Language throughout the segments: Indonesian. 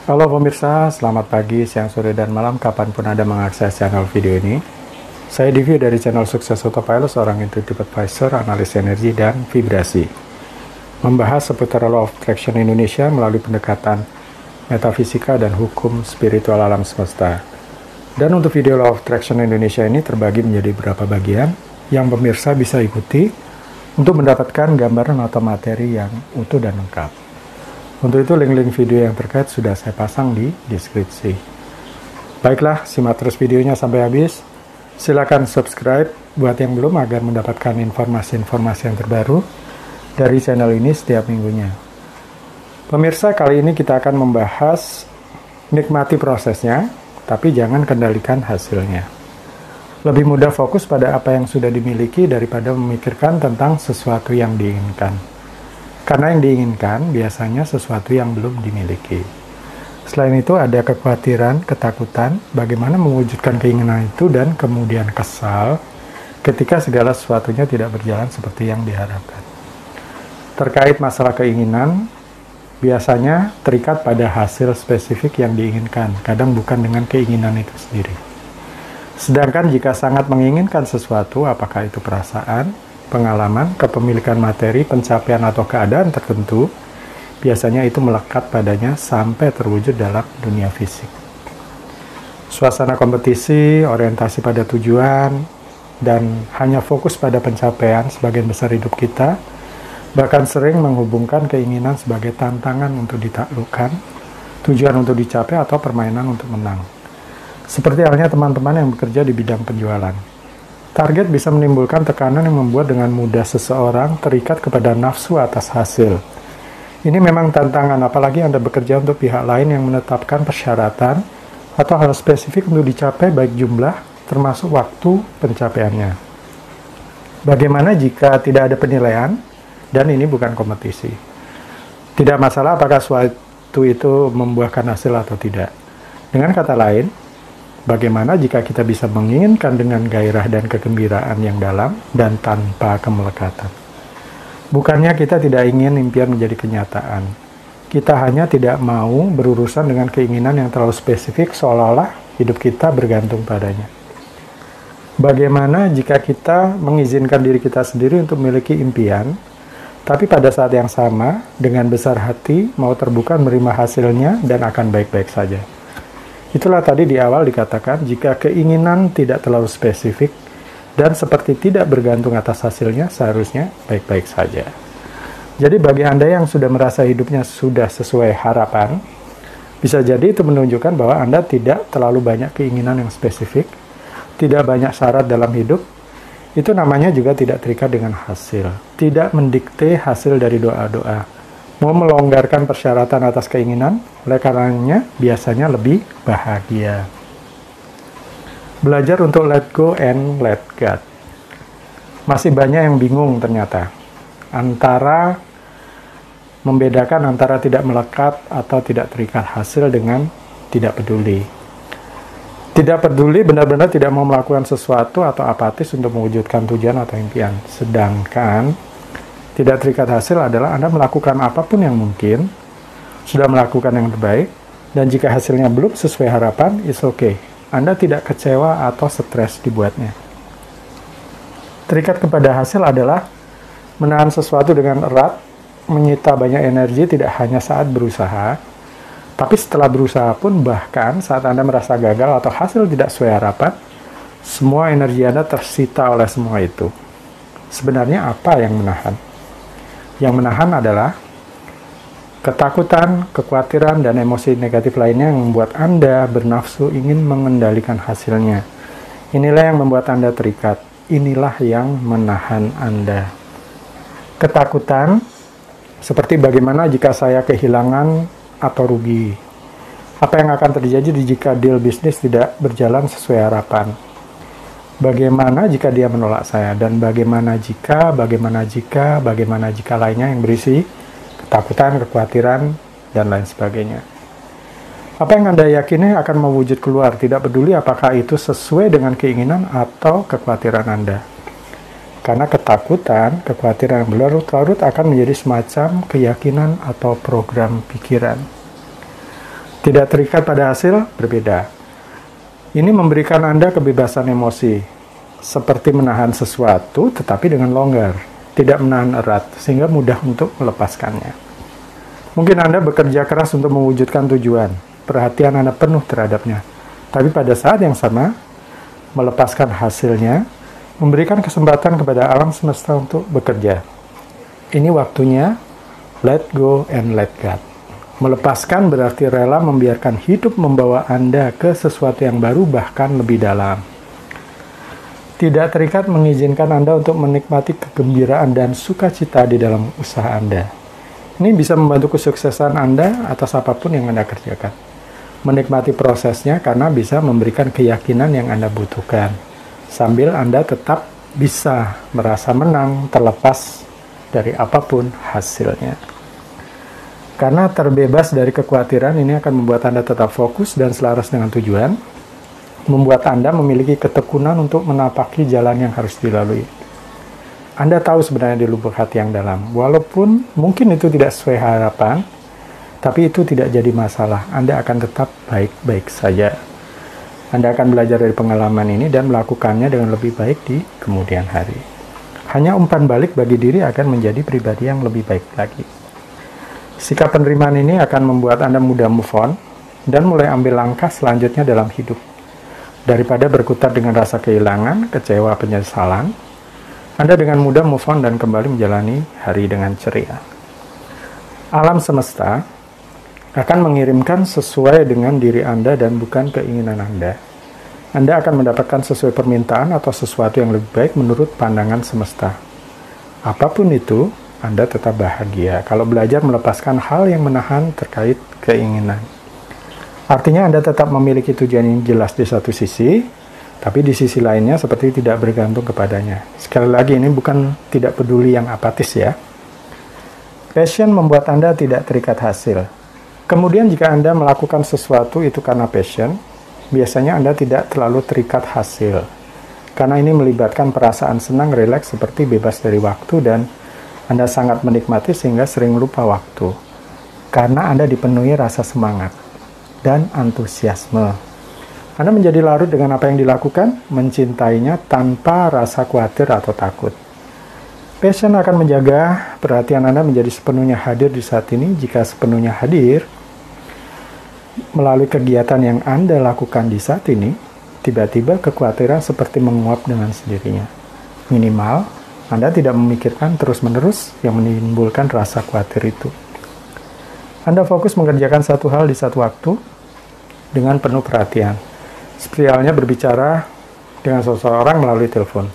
Halo pemirsa, selamat pagi, siang, sore, dan malam kapanpun Anda mengakses channel video ini. Saya Divi dari channel Sukses Autopilot, seorang intuitive advisor, analis energi, dan vibrasi. Membahas seputar Law of Attraction Indonesia melalui pendekatan metafisika dan hukum spiritual alam semesta. Dan untuk video Law of Attraction Indonesia ini terbagi menjadi beberapa bagian yang pemirsa bisa ikuti untuk mendapatkan gambaran atau materi yang utuh dan lengkap. Untuk itu link-link video yang terkait sudah saya pasang di deskripsi. Baiklah, simak terus videonya sampai habis. Silakan subscribe buat yang belum agar mendapatkan informasi-informasi yang terbaru dari channel ini setiap minggunya. Pemirsa, kali ini kita akan membahas nikmati prosesnya, tapi jangan kendalikan hasilnya. Lebih mudah fokus pada apa yang sudah dimiliki daripada memikirkan tentang sesuatu yang diinginkan. Karena yang diinginkan biasanya sesuatu yang belum dimiliki. Selain itu ada kekhawatiran, ketakutan, bagaimana mewujudkan keinginan itu dan kemudian kesal ketika segala sesuatunya tidak berjalan seperti yang diharapkan. Terkait masalah keinginan, biasanya terikat pada hasil spesifik yang diinginkan, kadang bukan dengan keinginan itu sendiri. Sedangkan jika sangat menginginkan sesuatu, apakah itu perasaan, pengalaman, kepemilikan materi, pencapaian atau keadaan tertentu, biasanya itu melekat padanya sampai terwujud dalam dunia fisik. Suasana kompetisi, orientasi pada tujuan, dan hanya fokus pada pencapaian sebagian besar hidup kita, bahkan sering menghubungkan keinginan sebagai tantangan untuk ditaklukkan, tujuan untuk dicapai, atau permainan untuk menang. Seperti halnya teman-teman yang bekerja di bidang penjualan. Target bisa menimbulkan tekanan yang membuat dengan mudah seseorang terikat kepada nafsu atas hasil. Ini memang tantangan, apalagi Anda bekerja untuk pihak lain yang menetapkan persyaratan atau hal spesifik untuk dicapai baik jumlah, termasuk waktu pencapaiannya. Bagaimana jika tidak ada penilaian, dan ini bukan kompetisi? Tidak masalah apakah suatu itu membuahkan hasil atau tidak. Dengan kata lain, bagaimana jika kita bisa menginginkan dengan gairah dan kegembiraan yang dalam dan tanpa kemelekatan? Bukannya kita tidak ingin impian menjadi kenyataan. Kita hanya tidak mau berurusan dengan keinginan yang terlalu spesifik seolah-olah hidup kita bergantung padanya. Bagaimana jika kita mengizinkan diri kita sendiri untuk memiliki impian, tapi pada saat yang sama dengan besar hati mau terbuka menerima hasilnya dan akan baik-baik saja? Itulah tadi di awal dikatakan, jika keinginan tidak terlalu spesifik dan seperti tidak bergantung atas hasilnya, seharusnya baik-baik saja. Jadi bagi Anda yang sudah merasa hidupnya sudah sesuai harapan, bisa jadi itu menunjukkan bahwa Anda tidak terlalu banyak keinginan yang spesifik, tidak banyak syarat dalam hidup. Itu namanya juga tidak terikat dengan hasil, tidak mendikte hasil dari doa-doa. Mau melonggarkan persyaratan atas keinginan, oleh karenanya biasanya lebih bahagia. Belajar untuk let go and let God. Masih banyak yang bingung ternyata membedakan antara tidak melekat atau tidak terikat hasil dengan tidak peduli. Tidak peduli benar-benar tidak mau melakukan sesuatu atau apatis untuk mewujudkan tujuan atau impian. Sedangkan tidak terikat hasil adalah Anda melakukan apapun yang mungkin, sudah melakukan yang terbaik, dan jika hasilnya belum sesuai harapan, it's okay. Anda tidak kecewa atau stres dibuatnya. Terikat kepada hasil adalah menahan sesuatu dengan erat, menyita banyak energi tidak hanya saat berusaha, tapi setelah berusaha pun, bahkan saat Anda merasa gagal atau hasil tidak sesuai harapan, semua energi Anda tersita oleh semua itu. Sebenarnya apa yang menahan? Yang menahan adalah ketakutan, kekhawatiran, dan emosi negatif lainnya yang membuat Anda bernafsu ingin mengendalikan hasilnya. Inilah yang membuat Anda terikat. Inilah yang menahan Anda. Ketakutan, seperti bagaimana jika saya kehilangan atau rugi? Apa yang akan terjadi jika deal bisnis tidak berjalan sesuai harapan? Bagaimana jika dia menolak saya? Dan bagaimana jika lainnya yang berisi ketakutan, kekhawatiran, dan lain sebagainya. Apa yang Anda yakini akan mewujud keluar, tidak peduli apakah itu sesuai dengan keinginan atau kekhawatiran Anda. Karena ketakutan, kekhawatiran yang berlarut-larut akan menjadi semacam keyakinan atau program pikiran. Tidak terikat pada hasil, berbeda. Ini memberikan Anda kebebasan emosi, seperti menahan sesuatu tetapi dengan longgar, tidak menahan erat, sehingga mudah untuk melepaskannya. Mungkin Anda bekerja keras untuk mewujudkan tujuan, perhatian Anda penuh terhadapnya, tapi pada saat yang sama, melepaskan hasilnya, memberikan kesempatan kepada alam semesta untuk bekerja. Ini waktunya let go and let God. Melepaskan berarti rela membiarkan hidup membawa Anda ke sesuatu yang baru, bahkan lebih dalam. Tidak terikat mengizinkan Anda untuk menikmati kegembiraan dan sukacita di dalam usaha Anda. Ini bisa membantu kesuksesan Anda atas apapun yang Anda kerjakan. Menikmati prosesnya karena bisa memberikan keyakinan yang Anda butuhkan, sambil Anda tetap bisa merasa menang terlepas dari apapun hasilnya. Karena terbebas dari kekhawatiran, ini akan membuat Anda tetap fokus dan selaras dengan tujuan, membuat Anda memiliki ketekunan untuk menapaki jalan yang harus dilalui. Anda tahu sebenarnya di lubuk hati yang dalam, walaupun mungkin itu tidak sesuai harapan, tapi itu tidak jadi masalah. Anda akan tetap baik-baik saja. Anda akan belajar dari pengalaman ini dan melakukannya dengan lebih baik di kemudian hari. Hanya umpan balik bagi diri akan menjadi pribadi yang lebih baik lagi. Sikap penerimaan ini akan membuat Anda mudah move on dan mulai ambil langkah selanjutnya dalam hidup. Daripada berkutat dengan rasa kehilangan, kecewa, penyesalan, Anda dengan mudah move on dan kembali menjalani hari dengan ceria. Alam semesta akan mengirimkan sesuai dengan diri Anda dan bukan keinginan Anda. Anda akan mendapatkan sesuai permintaan atau sesuatu yang lebih baik menurut pandangan semesta. Apapun itu, Anda tetap bahagia kalau belajar melepaskan hal yang menahan terkait keinginan. Artinya Anda tetap memiliki tujuan yang jelas di satu sisi, tapi di sisi lainnya seperti tidak bergantung kepadanya. Sekali lagi, ini bukan tidak peduli yang apatis ya. Passion membuat Anda tidak terikat hasil. Kemudian jika Anda melakukan sesuatu itu karena passion, biasanya Anda tidak terlalu terikat hasil. Karena ini melibatkan perasaan senang, rileks, seperti bebas dari waktu, dan Anda sangat menikmati sehingga sering lupa waktu. Karena Anda dipenuhi rasa semangat dan antusiasme. Anda menjadi larut dengan apa yang dilakukan, mencintainya tanpa rasa khawatir atau takut. Passion akan menjaga perhatian Anda menjadi sepenuhnya hadir di saat ini. Jika sepenuhnya hadir melalui kegiatan yang Anda lakukan di saat ini, tiba-tiba kekhawatiran seperti menguap dengan sendirinya. Minimal, Anda tidak memikirkan terus-menerus yang menimbulkan rasa khawatir itu. Anda fokus mengerjakan satu hal di satu waktu dengan penuh perhatian. Seperti halnya berbicara dengan seseorang melalui telepon.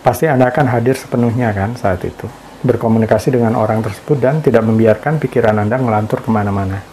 Pasti Anda akan hadir sepenuhnya kan saat itu. Berkomunikasi dengan orang tersebut dan tidak membiarkan pikiran Anda ngelantur kemana-mana.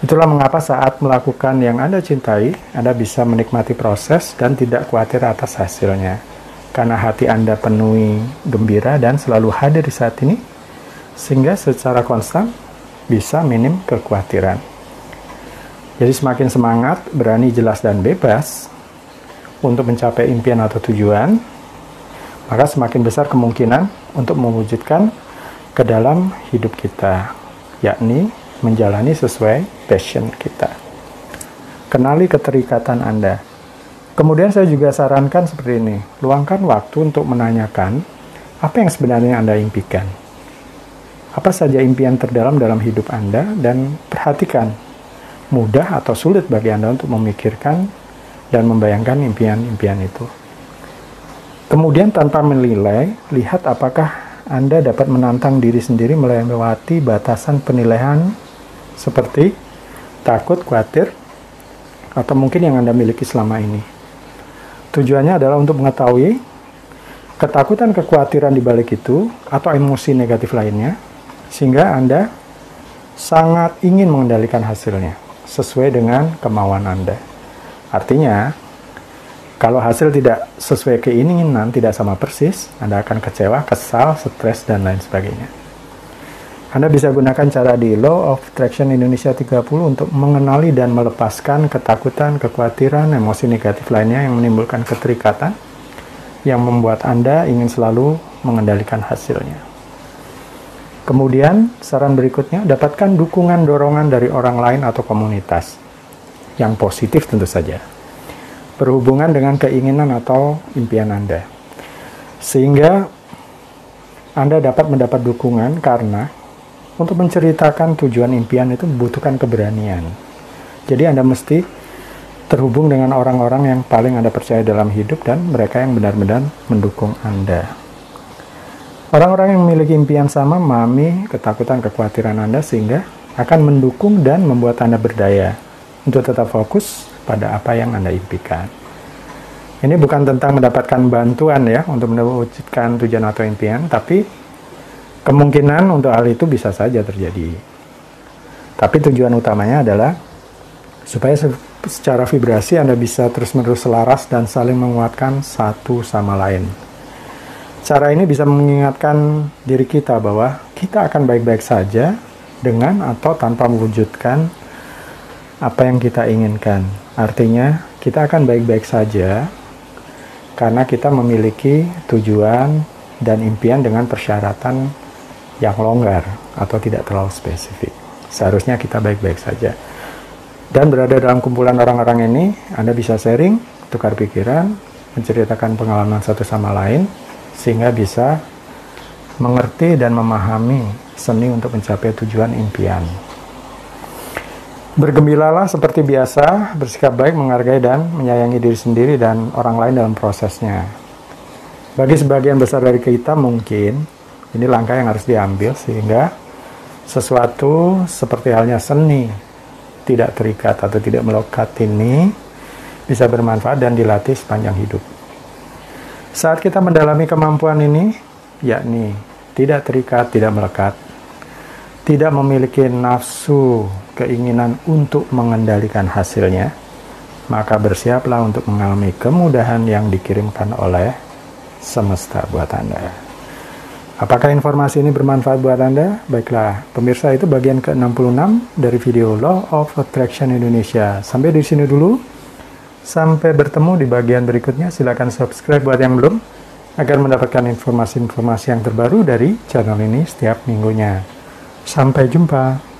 Itulah mengapa saat melakukan yang Anda cintai, Anda bisa menikmati proses dan tidak khawatir atas hasilnya. Karena hati Anda penuhi gembira dan selalu hadir di saat ini, sehingga secara konstan bisa minim kekhawatiran. Jadi semakin semangat, berani, jelas, dan bebas untuk mencapai impian atau tujuan, maka semakin besar kemungkinan untuk mewujudkan ke dalam hidup kita, yakni menjalani sesuai passion kita. Kenali keterikatan Anda. Kemudian saya juga sarankan seperti ini, luangkan waktu untuk menanyakan apa yang sebenarnya Anda impikan. Apa saja impian terdalam dalam hidup Anda, dan perhatikan, mudah atau sulit bagi Anda untuk memikirkan dan membayangkan impian-impian itu. Kemudian tanpa menilai, lihat apakah Anda dapat menantang diri sendiri melewati batasan penilaian seperti takut, khawatir, atau mungkin yang Anda miliki selama ini. Tujuannya adalah untuk mengetahui ketakutan, kekhawatiran di balik itu, atau emosi negatif lainnya, sehingga Anda sangat ingin mengendalikan hasilnya, sesuai dengan kemauan Anda. Artinya, kalau hasil tidak sesuai keinginan, tidak sama persis, Anda akan kecewa, kesal, stres, dan lain sebagainya. Anda bisa gunakan cara di Law of Attraction Indonesia 30 untuk mengenali dan melepaskan ketakutan, kekhawatiran, emosi negatif lainnya yang menimbulkan keterikatan, yang membuat Anda ingin selalu mengendalikan hasilnya. Kemudian, saran berikutnya, dapatkan dukungan dorongan dari orang lain atau komunitas yang positif tentu saja, berhubungan dengan keinginan atau impian Anda. Sehingga Anda dapat mendapat dukungan karena untuk menceritakan tujuan impian itu membutuhkan keberanian. Jadi Anda mesti terhubung dengan orang-orang yang paling Anda percaya dalam hidup dan mereka yang benar-benar mendukung Anda. Orang-orang yang memiliki impian sama memahami ketakutan, kekhawatiran Anda sehingga akan mendukung dan membuat Anda berdaya untuk tetap fokus pada apa yang Anda impikan. Ini bukan tentang mendapatkan bantuan ya untuk mewujudkan tujuan atau impian, tapi kemungkinan untuk hal itu bisa saja terjadi. Tapi tujuan utamanya adalah supaya secara vibrasi Anda bisa terus-menerus selaras dan saling menguatkan satu sama lain. Cara ini bisa mengingatkan diri kita bahwa kita akan baik-baik saja dengan atau tanpa mewujudkan apa yang kita inginkan. Artinya, kita akan baik-baik saja karena kita memiliki tujuan dan impian dengan persyaratan yang longgar atau tidak terlalu spesifik. Seharusnya kita baik-baik saja. Dan berada dalam kumpulan orang-orang ini, Anda bisa sharing, tukar pikiran, menceritakan pengalaman satu sama lain, sehingga bisa mengerti dan memahami seni untuk mencapai tujuan impian. Bergembiralah seperti biasa, bersikap baik, menghargai dan menyayangi diri sendiri dan orang lain dalam prosesnya. Bagi sebagian besar dari kita mungkin ini langkah yang harus diambil sehingga sesuatu seperti halnya seni tidak terikat atau tidak melekat ini bisa bermanfaat dan dilatih sepanjang hidup. Saat kita mendalami kemampuan ini, yakni tidak terikat, tidak melekat, tidak memiliki nafsu, keinginan untuk mengendalikan hasilnya, maka bersiaplah untuk mengalami kemudahan yang dikirimkan oleh semesta buat Anda. Apakah informasi ini bermanfaat buat Anda? Baiklah, pemirsa, itu bagian ke-66 dari video Law of Attraction Indonesia. Sampai di sini dulu. Sampai bertemu di bagian berikutnya. Silakan subscribe buat yang belum, agar mendapatkan informasi-informasi yang terbaru dari channel ini setiap minggunya. Sampai jumpa.